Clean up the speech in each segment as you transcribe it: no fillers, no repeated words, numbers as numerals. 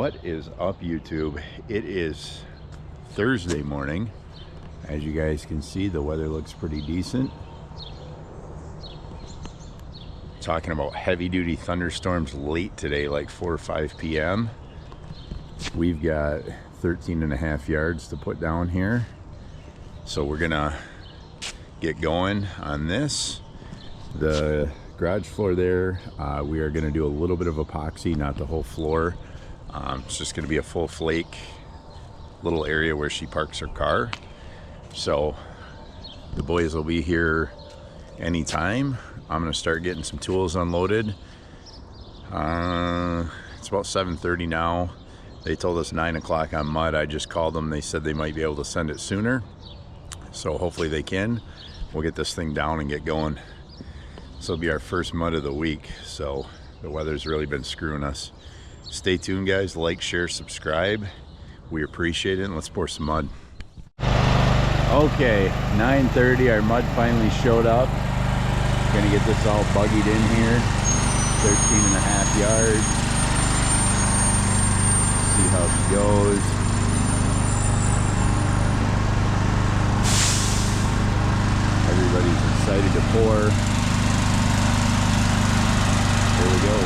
What is up, YouTube? It is Thursday morning. As you guys can see, the weather looks pretty decent. Talking about heavy duty thunderstorms late today, like 4 or 5 p.m. We've got 13.5 yards to put down here. So we're gonna get going on this. The garage floor there, we are gonna do a little bit of epoxy, not the whole floor. It's just gonna be a full flake little area where she parks her car. So the boys will be here anytime. I'm gonna start getting some tools unloaded. It's about 7:30 now. They told us 9 o'clock on mud. I just called them. They said they might be able to send it sooner. So hopefully they can. We'll get this thing down and get going. This will be our first mud of the week. So the weather's really been screwing us. Stay tuned, guys. Like, share, subscribe. We appreciate it. And let's pour some mud. Okay, 9:30. Our mud finally showed up. Gonna get this all buggied in here. 13.5 yards. See how it goes. Everybody's excited to pour. Here we go.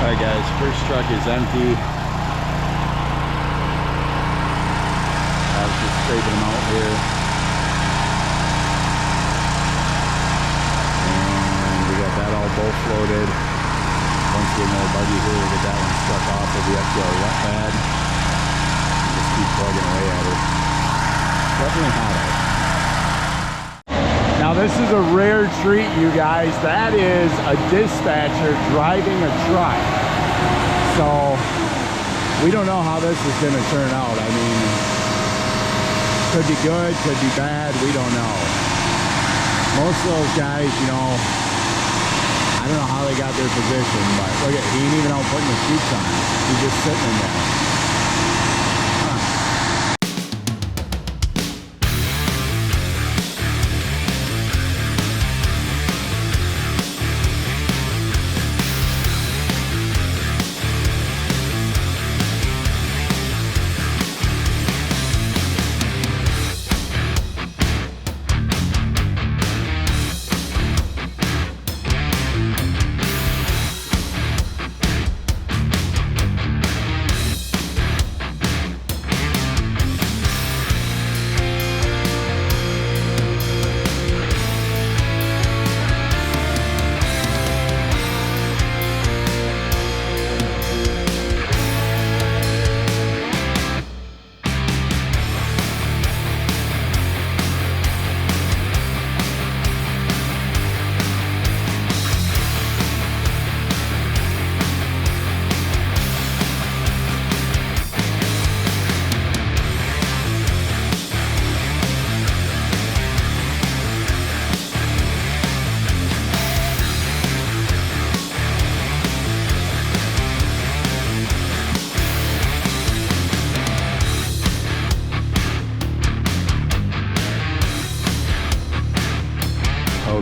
Alright guys, first truck is empty. I was just scraping them out here. And we got that all both loaded. Once we get another buggy here, we'll get that one struck off. We'll be up to our wet pad. And just keep plugging away at it. Definitely hot out. Now this is a rare treat, you guys. That is a dispatcher driving a truck. So we don't know how this is going to turn out. I mean, could be good, could be bad, we don't know. Most of those guys, you know, I don't know how they got their position, but look at, he ain't even out putting the scoops on. He's just sitting in there.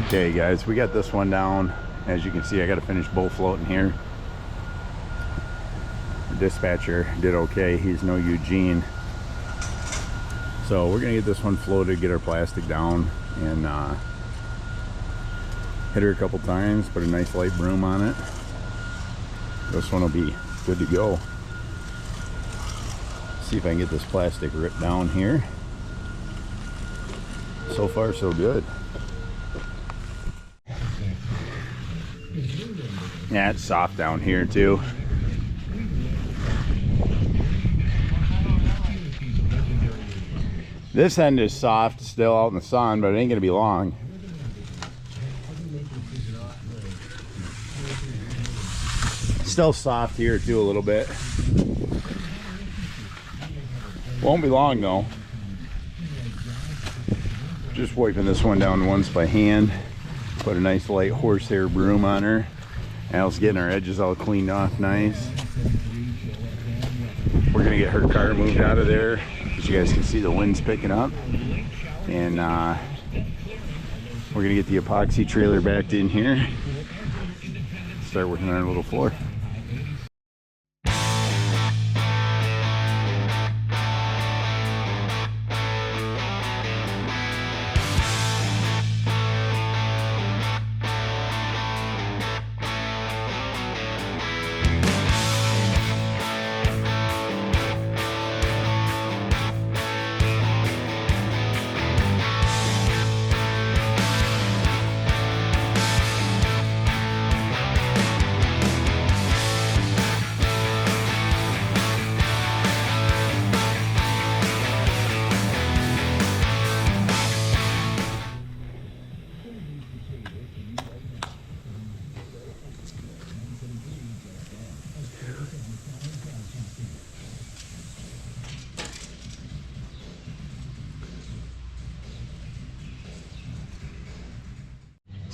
Okay guys, we got this one down. As you can see, I got to finish bow floating here. The dispatcher did okay. He's no Eugene. So we're gonna get this one floated, get our plastic down, and hit her a couple times, put a nice light broom on it. This one will be good to go. See if I can get this plastic ripped down here. So far so good. Yeah, it's soft down here too. This end is soft still out in the sun, but it ain't gonna be long. Still soft here too a little bit. Won't be long though. Just wiping this one down once by hand. Put a nice light horsehair broom on her. Al's getting our edges all cleaned off nice. We're gonna get her car moved out of there. As you guys can see, the wind's picking up. And we're gonna get the epoxy trailer backed in here. Start working on our little floor.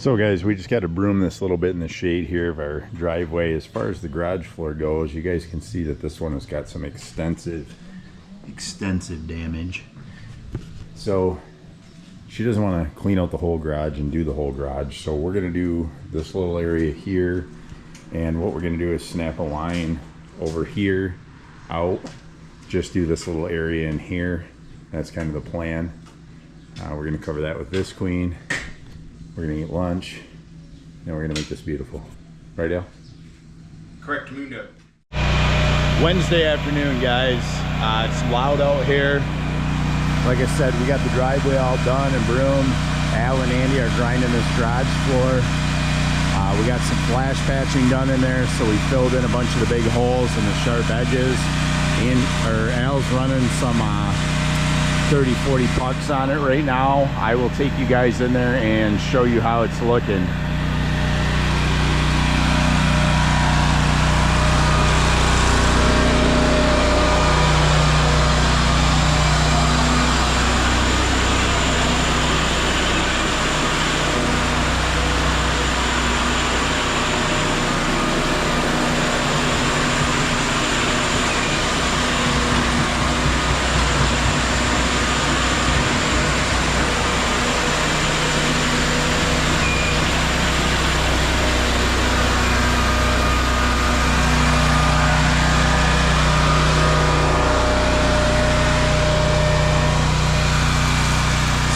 So guys, we just got to broom this little bit in the shade here of our driveway. As far as the garage floor goes, you guys can see that this one has got some extensive damage. So she doesn't want to clean out the whole garage and do the whole garage. So we're going to do this little area here. And what we're going to do is snap a line over here out. Just do this little area in here. That's kind of the plan. We're going to cover that with this queen. We're going to eat lunch. And we're going to make this beautiful. Right, Al? Correct, Mundo. Wednesday afternoon, guys. It's loud out here. Like I said, we got the driveway all done and broomed. Al and Andy are grinding this garage floor. We got some flash patching done in there, so we filled in a bunch of the big holes and the sharp edges. Al's running some 30-40 pucks on it right now. I will take you guys in there and show you how it's looking.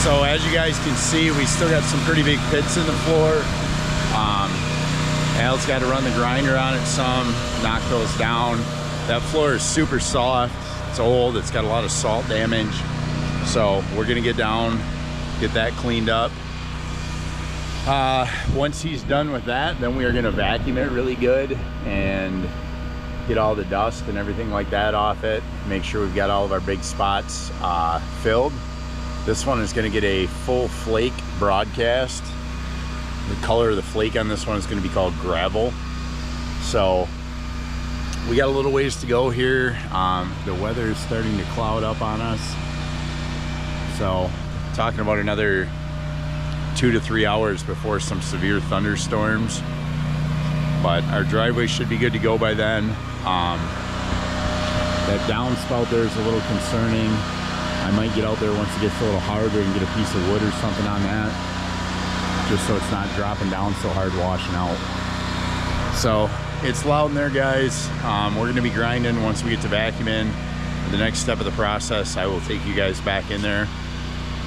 So as you guys can see, we still got some pretty big pits in the floor. Al's got to run the grinder on it some, knock those down. That floor is super soft. It's old, it's got a lot of salt damage. So we're gonna get down, get that cleaned up. Once he's done with that, then we are gonna vacuum it really good and get all the dust and everything like that off it. Make sure we've got all of our big spots filled. This one is going to get a full flake broadcast. The color of the flake on this one is going to be called gravel. So we got a little ways to go here. The weather is starting to cloud up on us. So talking about another 2 to 3 hours before some severe thunderstorms. But our driveway should be good to go by then. That downspout there is a little concerning. I might get out there once it gets a little harder and get a piece of wood or something on that, just so it's not dropping down so hard washing out. So it's loud in there, guys. We're going to be grinding once we get to vacuuming. The next step of the process, I will take you guys back in there.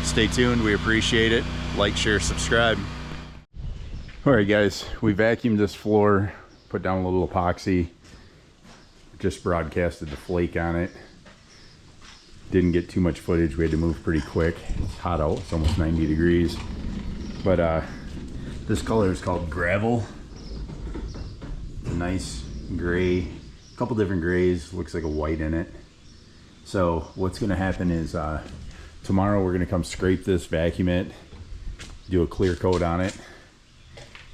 Stay tuned. We appreciate it. Like, share, subscribe. All right, guys, we vacuumed this floor, put down a little epoxy, just broadcasted the flake on it. Didn't get too much footage. We had to move pretty quick. It's hot out. It's almost 90 degrees. But this color is called gravel. It's a nice gray, a couple different grays. Looks like a white in it. So what's going to happen is tomorrow we're going to come scrape this, vacuum it, do a clear coat on it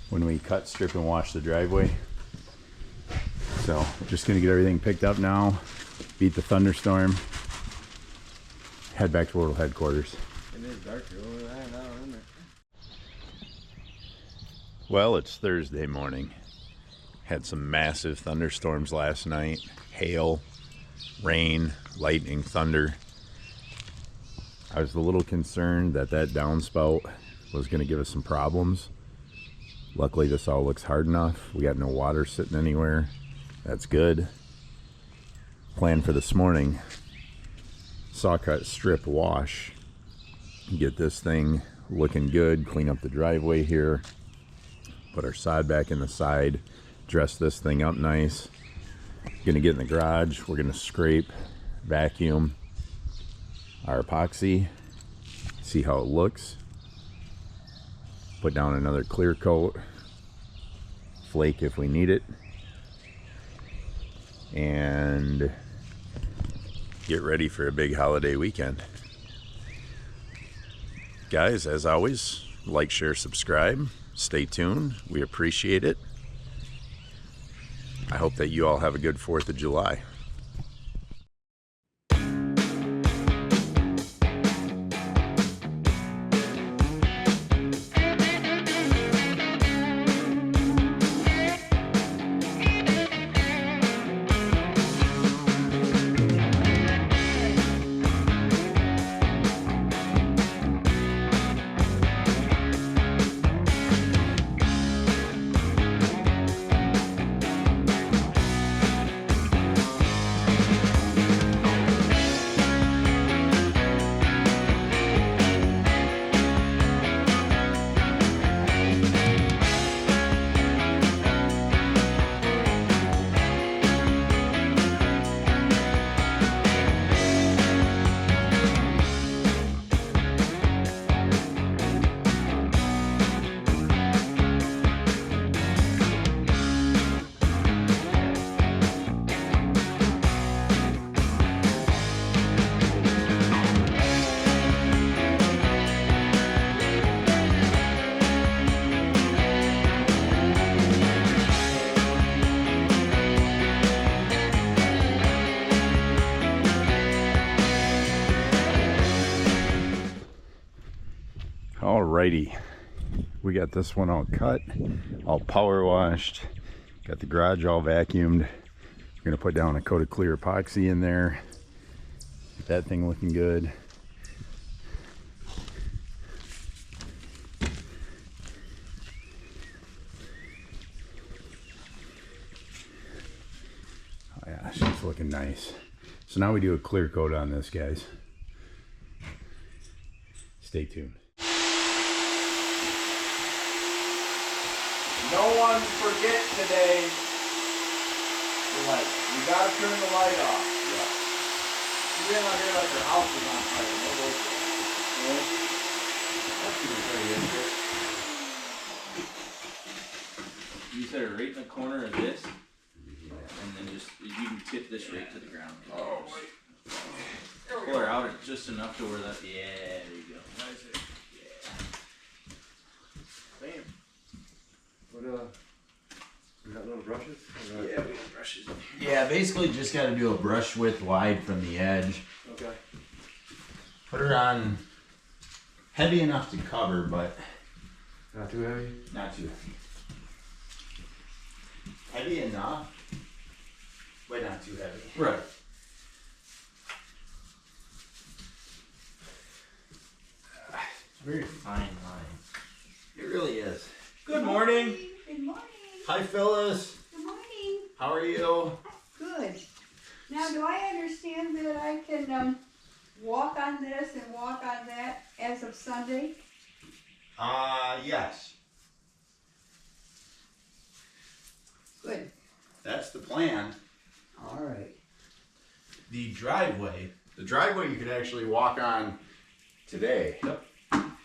when we cut, strip, and wash the driveway. So just going to get everything picked up now, beat the thunderstorm, head back to World Headquarters. It is darker over there now, isn't it? Well, it's Thursday morning. Had some massive thunderstorms last night. Hail, rain, lightning, thunder. I was a little concerned that downspout was going to give us some problems. Luckily, this all looks hard enough. We got no water sitting anywhere. That's good. Plan for this morning: saw cut, strip, wash, get this thing looking good, clean up the driveway here, put our sod back in the side, dress this thing up nice. Gonna get in the garage. We're gonna scrape, vacuum our epoxy, see how it looks, put down another clear coat, flake if we need it, and get ready for a big holiday weekend. Guys, as always, like, share, subscribe, stay tuned. We appreciate it. I hope that you all have a good 4th of July. Alrighty, we got this one all cut, all power washed, got the garage all vacuumed. We're gonna put down a coat of clear epoxy in there. Get that thing looking good. Oh yeah, she's looking nice. So now we do a clear coat on this, guys. Stay tuned. No one forget today the light. You gotta turn the light off. Yeah. You ran out here like your house is on fire. No go for it. Really? That's even pretty good. You set it right in the corner of this, and then just you can tip this right to the ground. Oh, pull her out just enough to where that. Yeah, there you go. Nice. Yeah. Bam. What we got little brushes? Yeah, we got brushes in here. Yeah, basically just got to do a brush width wide from the edge. Okay. Put her on heavy enough to cover, but Not too heavy? not too heavy. Heavy enough, but not too heavy. Right. Very fine line. It really is. Good morning. Good morning. Hi, Phyllis. Good morning. How are you? Good. Now, do I understand that I can walk on this and walk on that as of Sunday? Yes. Good. That's the plan. All right. The driveway. The driveway you could actually walk on today. Yep.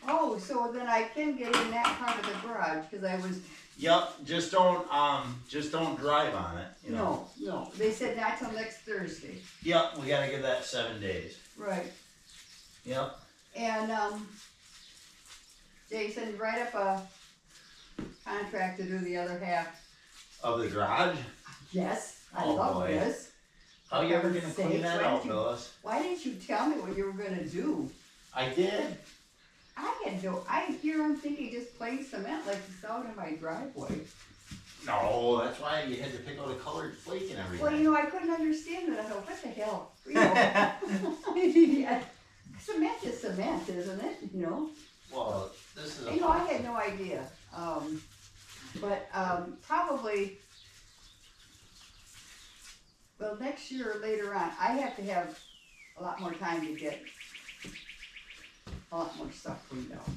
Oh, so then I can get in that part of the garage because I was. Yep. Just don't drive on it. You know. No. They said not till next Thursday. Yep. We gotta give that 7 days. Right. Yep. And Jason, write up a contract to do the other half. Of the garage. Yes, I Oh, love boy. this. How you ever For gonna heaven's clean sakes, that why out, didn't you- Phyllis? Why didn't you tell me what you were gonna do? I did. I'm thinking just plain cement like it's out in my driveway. No, that's why you had to pick out a colored flake and everything. Well, I couldn't understand it. I thought, what the hell? Yeah. Cement is cement, isn't it? Well, this is I had no idea. But probably, well, next year or later on, I have to have a lot more time to get a lot more stuff cleaned out.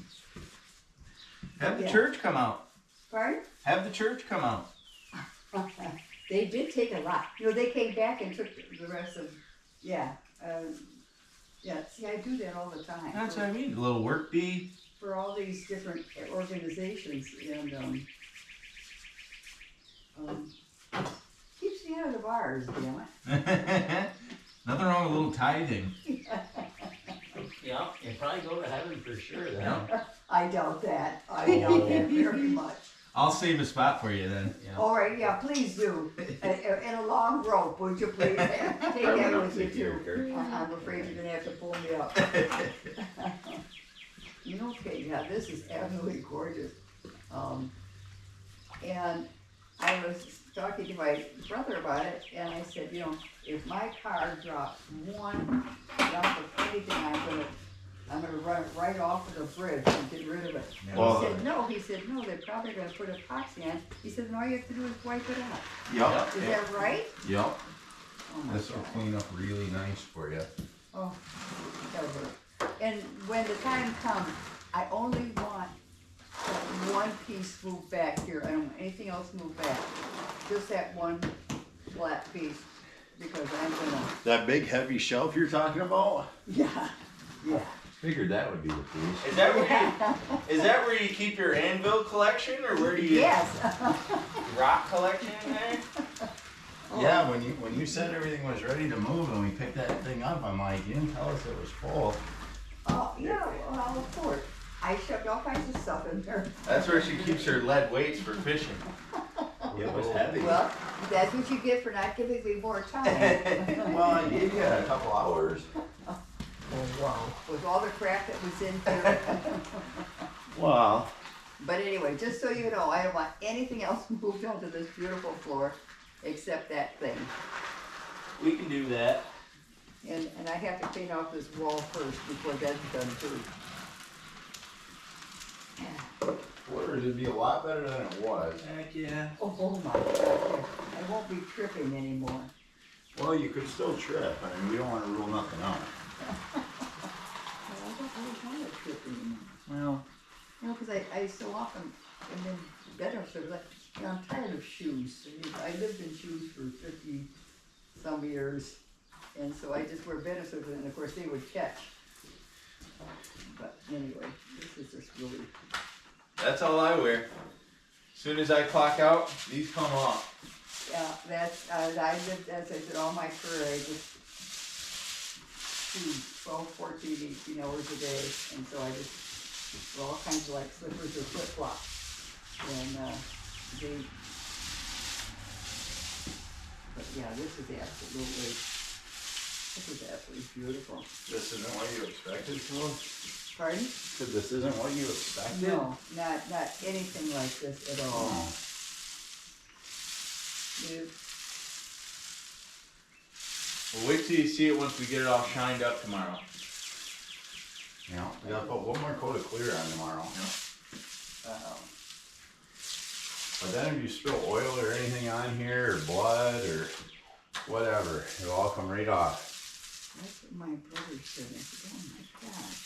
Have the Yeah. church come out. Pardon? Have the church come out. They did take a lot. They came back and took the rest of, yeah. See, I do that all the time. That's what I mean. A little work bee. For all these different organizations, and keeps me out of the bars, damn it. Nothing wrong with a little tithing. Yeah, you'll probably go to heaven for sure then. I doubt that. I doubt that very much. I'll save a spot for you then. All right, yeah, please do. And a long rope, would you please? Take that with you too. I'm afraid you're gonna have to pull me up. Okay, yeah, this is absolutely gorgeous. And I was talking to my brother about it, and I said, if my car drops one drop of anything, I'm gonna run it right off of the bridge and get rid of it. Well, He said, no, they're probably gonna put epoxy on. He said, and all you have to do is wipe it out. Yep. Is that right? Yep. Oh my This will God. clean up really nice for you. Oh, that'll work. And when the time comes, I only want that one piece moved back here. I don't want anything else moved back. Just that one flat piece, because I'm gonna, That big heavy shelf you're talking about? yeah. Figured that would be the piece. Is that where you keep your anvil collection, or where do you Yes. rock collection in there? Oh. Yeah, when you said everything was ready to move and we picked that thing up, I'm like, you didn't tell us it was full. Oh, yeah, well, of course. I shoved all kinds of stuff in there. That's where she keeps her lead weights for fishing. It was heavy. Well, that's what you get for not giving me more time. Well, I gave you a couple hours. Oh, wow. With all the crap that was in here. Well, But anyway, just so you know, I don't want anything else moved onto this beautiful floor except that thing. We can do that. And I have to clean off this wall first before that's done too. Would it'd be a lot better than it was. Heck yeah. Oh my God, I won't be tripping anymore. Well, you could still trip. I mean, we don't want to rule nothing out. Well, I don't want to trip anymore. Well, You know, because I so often am in better sort of like, you know, I'm tired of shoes. I lived in shoes for 50 some years, and so I just wear better sort of, and of course they would catch. But anyway, this is just really. that's all I wear. As soon as I clock out, these come off. Yeah, that's, I lived, as I said, all my career, I just, shoes, 12, 14, 18 hours a day, and so I just, for all kinds of like slippers or flip-flops, and, they, but yeah, this is absolutely beautiful. This isn't what you expected, Phil? Pardon? So this isn't what you expected? No, not anything like this at all. Oh. You- Well, wait till you see it once we get it all shined up tomorrow. Yeah, we gotta put one more coat of clear on tomorrow. But then if you spill oil or anything on here, or blood, or whatever, it'll all come right off. That's what my brother said. I said, oh my gosh.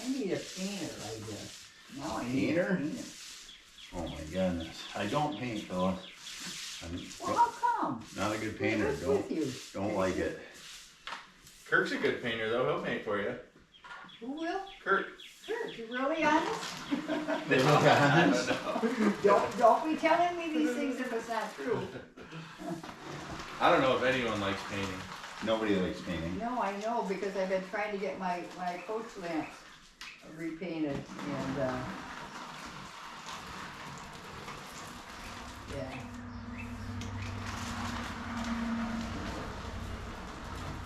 I need a painter, I guess. Now I need a Painter? painter. Oh my goodness. I don't paint, Phil. I'm Well, how come? not a good painter. What's with you? Don't like it. Kirk's a good painter though, he'll paint for you. Who will? Kirk. Kurt, you really honest? I don't know. Don't be telling me these things if it's not true. I don't know if anyone likes painting. Nobody likes painting. No, I know, because I've been trying to get my coach lamps repainted, and, yeah.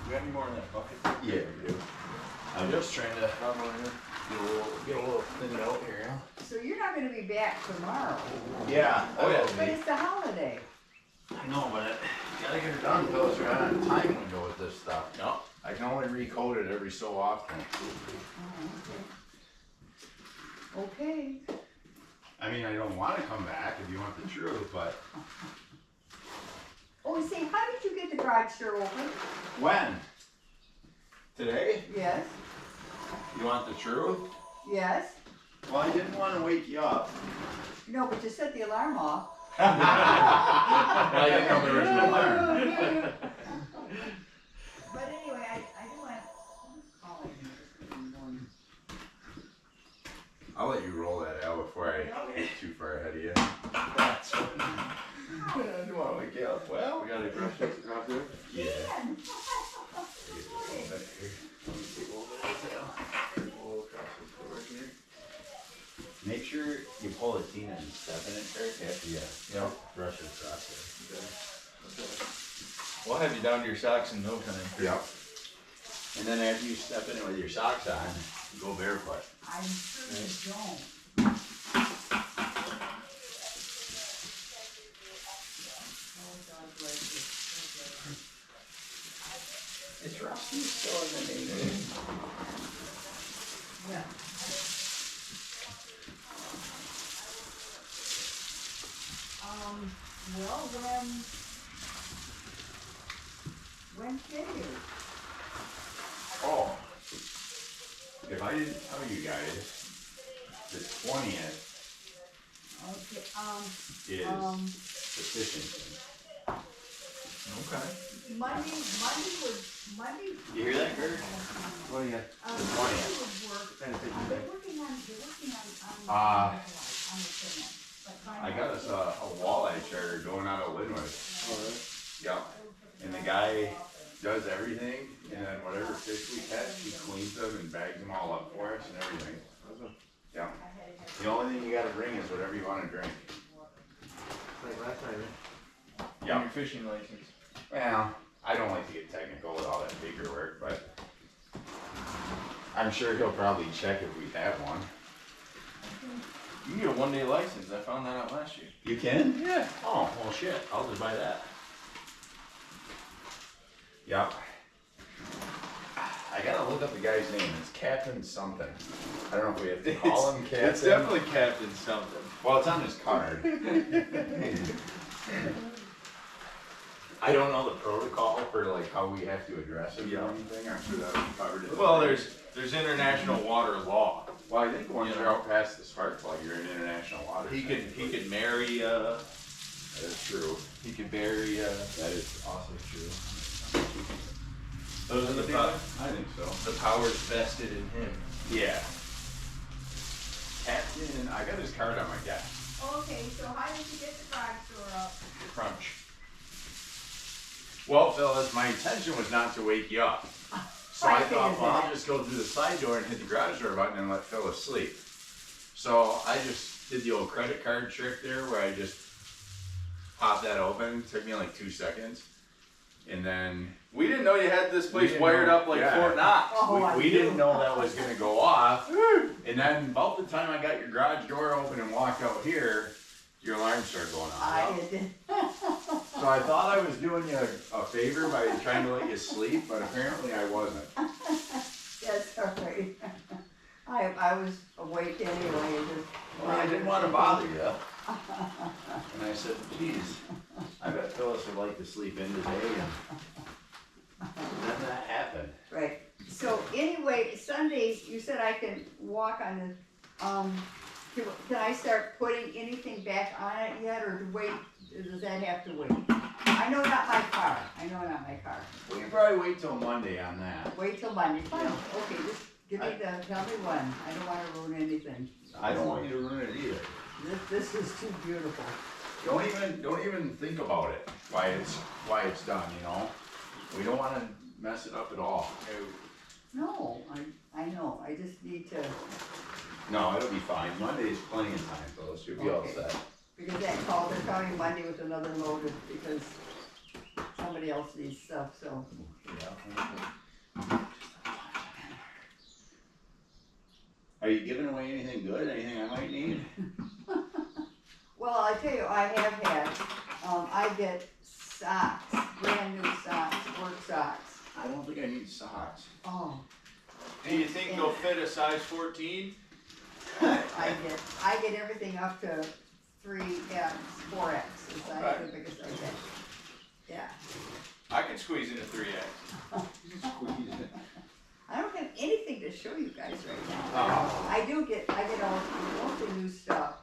You got any more in that bucket? Yeah, we do. I'm just trying to Not more in here. get a little thinned out here. So you're not gonna be back tomorrow, Yeah. Oh, yeah. but it's the holiday. I know, but you gotta get it done, Phil. We're on a time window with this stuff. No. I can only recoat it every so often. Oh, okay. I mean, I don't want to come back if you want the truth, but Oh, say, how did you get the garage door open? when? Today? Yes, You want the truth? yes. Well, I didn't want to wake you up. No, but you set the alarm off. I didn't know there was an alarm. But anyway, I do want, who's calling me this morning? I'll let you roll that out before I get too far ahead of you. I don't want to wake you up. Well, We got any brushes out there? yeah. Dan. Make sure you pull the Tina and step in it, Kirk, after you brush it across there. We'll have you down to your socks in no time. Yep. And then after you step in it with your socks on, go barefoot. I'm sure you don't. Oh, God bless you. It's Rusty still in the neighborhood. Yeah. Well, when can you? Oh. If I didn't tell you guys, the 20th Okay, is sufficient. Okay. Monday You hear that, Kurt? What do you got? The 20th. Monday would work. They're working on the equipment. I got us a walleye charter going out of Linwood. Yep. And the guy does everything, and then whatever fish we catch, he cleans them and bags them all up for us and everything. Yeah. The only thing you gotta bring is whatever you wanna drink. Like last time, right? Your fishing license. Well, I don't like to get technical with all that paperwork, but I'm sure he'll probably check if we have one. You can get a 1-day license. I found that out last year. You can? Yeah. Oh, well shit, I'll just buy that. Yep. I gotta look up the guy's name. It's Captain something. I don't know if we have to call him Captain. It's definitely Captain something. Well, it's on his card. I don't know the protocol for like how we have to address it or anything. I'm sure that was covered in. Well, there's international water law. Well, I think once you're out past the spark plug, you're in international water. He could marry. That is true. He could marry. That is also true. Those are the I think so. the powers vested in him. Yeah. Captain, I got his card on my desk. Okay, so how did you get the garage door up? Crunch. Well, Phyllis, my intention was not to wake you up. So I thought, well, I'll just go through the side door and hit the garage door button and let Phyllis sleep. So I just did the old credit card trick there where I just popped that open. It took me like 2 seconds. And then We didn't know you had this place wired up like Fort Knox. Oh, we didn't know that was going to go off. And then about the time I got your garage door open and walked out here, your alarm started going off. I did. So I thought I was doing you a favor by trying to let you sleep, but apparently I wasn't. That's all right. I was awake anyway. Well, I didn't want to bother you. And I said, geez, I bet Phyllis would like to sleep in today. And then that happened. Right. So anyway, Sundays, you said I can walk on the, can I start putting anything back on it yet, or wait, does that have to wait? I know not my car. Well, you probably wait till Monday on that. Wait till Monday. Fine. Okay, just give me tell me when. I don't want to ruin anything. I don't want you to ruin it either. This is too beautiful. Don't even think about it. Why it's done, you know? We don't want to mess it up at all. No, I know. I just need to, No, it'll be fine. Monday's plenty of time, Phyllis. You'll be all set. because they're coming Monday with another load of, because somebody else needs stuff, so. Yeah. Are you giving away anything good? Anything I might need? Well, I tell you, I have had, I get socks, brand new socks, work socks. I don't think I need socks. Oh, Do you think they'll fit a size 14? I get everything up to 3X, 4X, is like the biggest I get. Yeah. I can squeeze into 3X. I don't have anything to show you guys right now. Oh. I get all mostly new stuff.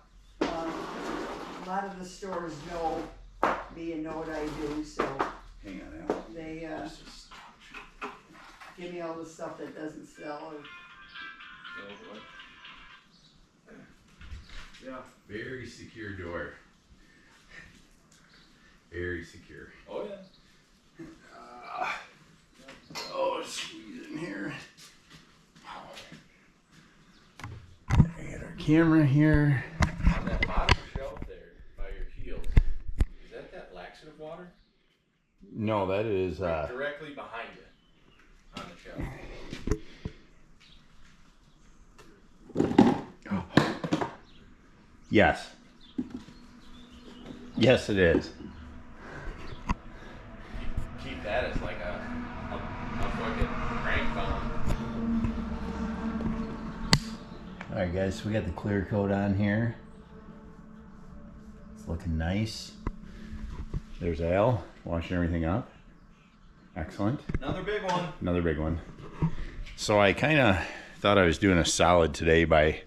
A lot of the stores know me and know what I do, so Hang on, Al. they give me all the stuff that doesn't sell. Yeah. Very secure door. Very secure. Oh yeah. Oh, squeeze in here. I got our camera here. On that bottom shelf there, by your heels, is that laxative water? No, that is Directly behind you, on the shelf. yes. Yes, it is. Keep that as like a fucking crank phone. All right, guys, so we got the clear coat on here. It's looking nice. There's Al washing everything up. Excellent. Another big one. Another big one. So I kind of thought I was doing a solid today by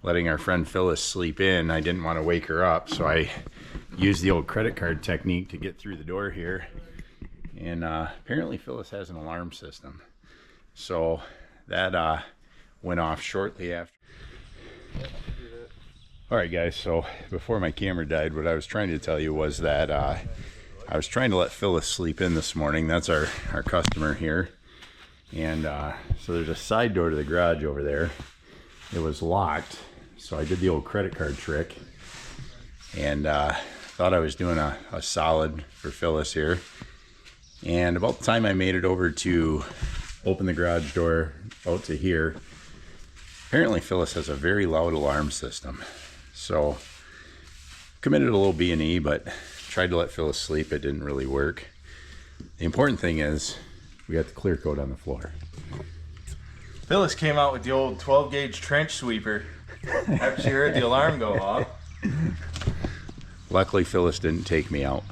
letting our friend Phyllis sleep in. I didn't want to wake her up, so I used the old credit card technique to get through the door here. And apparently Phyllis has an alarm system. So that went off shortly after. All right, guys, so before my camera died, what I was trying to tell you was that I was trying to let Phyllis sleep in this morning. That's our customer here. And so there's a side door to the garage over there. It was locked, so I did the old credit card trick and thought I was doing a solid for Phyllis here. And about the time I made it over to open the garage door out to here, apparently Phyllis has a very loud alarm system. So committed a little B&E, but tried to let Phyllis sleep. It didn't really work. The important thing is we got the clear coat on the floor. Phyllis came out with the old 12 gauge trench sweeper after she heard the alarm go off. Luckily Phyllis didn't take me out.